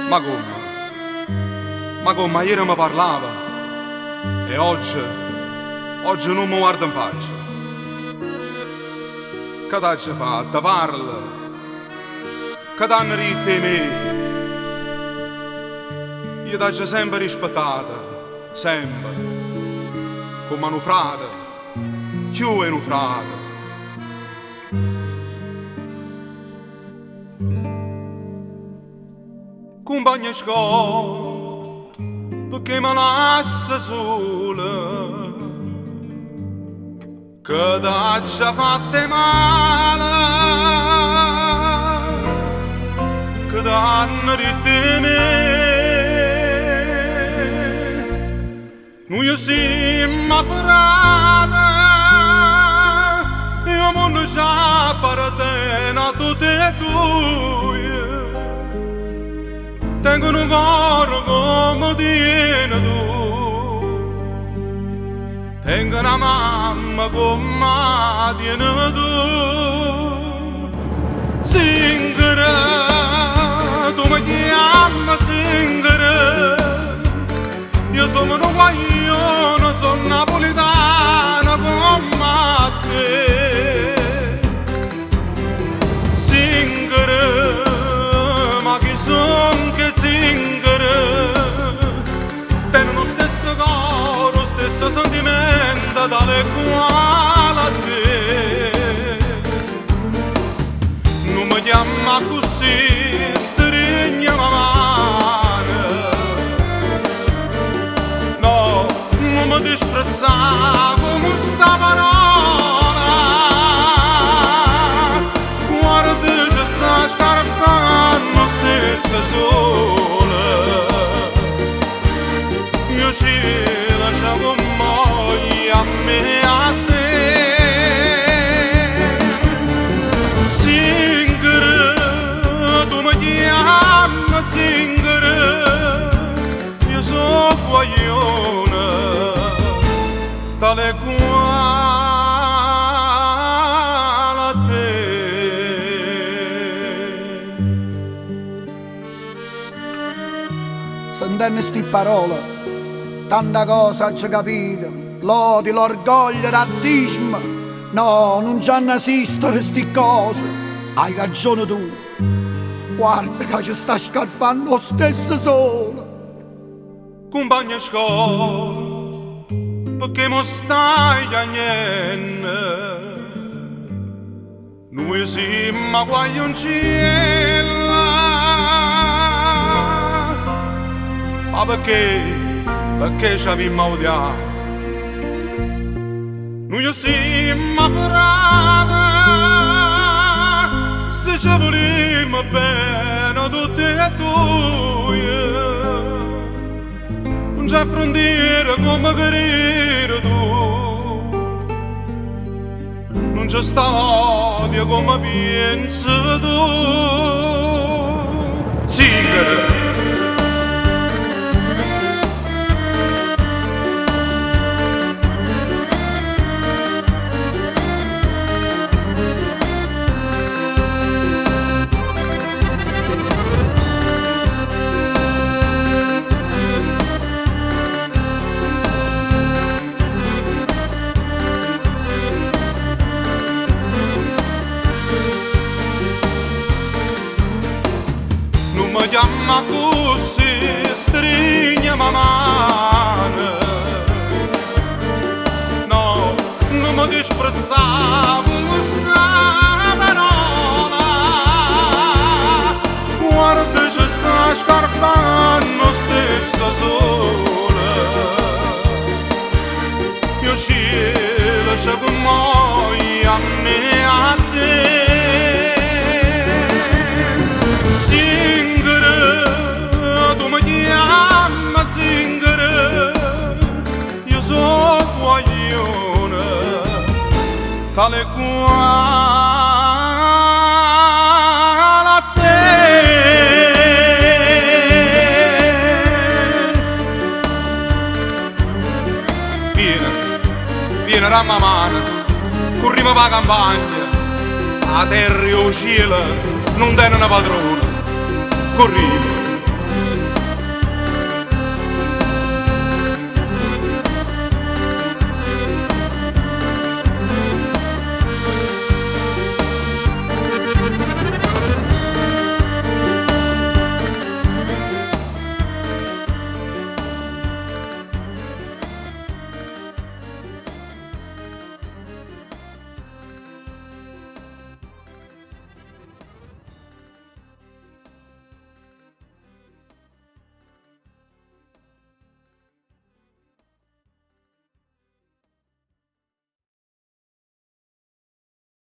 Ma come? Ma come? Ieri mi parlava e oggi non mi guarda in faccia. Che t'hai fatto? Parla. Che t'hanno detto di me? Io t'ho sempre rispettata, sempre. Come un frate, più è un frate. Compagna scuola, perché mi lascia sola, che t'ha fatte male, che t'hanno detto di me. Noi siamo frate, io non ci appartengo a tutti e due. Tengo un cuore come tieni tu, tengo una mamma come tieni tu. Zingara, tu mi chiami zingara, io sono un guaglione, sono napoletana come te. Zingara, ma chi sono che zingara, tengo lo stesso cuore, lo stesso sentimento tale quale a te. Non mi chiama così, stringi la mano, no, non mi disprezzare come sta parola. Guarda che sta scarpando stessa sola, io ci lasciamo mai a me e a te. Zingara, tu mi chiami zingara, io sono guaglione, tale quale a te. Sentendo sti parole, tanta cosa ci capito, l'odio, l'orgoglio, il razzismo. No, non ci hanno esistono sti cose, hai ragione tu. Guarda che ci sta scarfando lo stesso sole. Compagna scuola, perché mi stai chiamando? Noi siamo guaglioncella, ma perché ci abbiamo odiato? Noi siamo frate, se ci vogliamo bene tutti e due. Non c'è frontiera come querere tu, non c'è odio come pensi tu. Zingara, mi chiama così, stringi la mano, no, non mi disprezzavo questa parola. Guarda ci sta scarpando stessa sola, io ci lascio mai a me e a te. Zingara, io sono guaglione, tale quale a te. Vieni ramma mano, corriamo per la campagna, a terra e il cielo non tenono padrone, corriamo.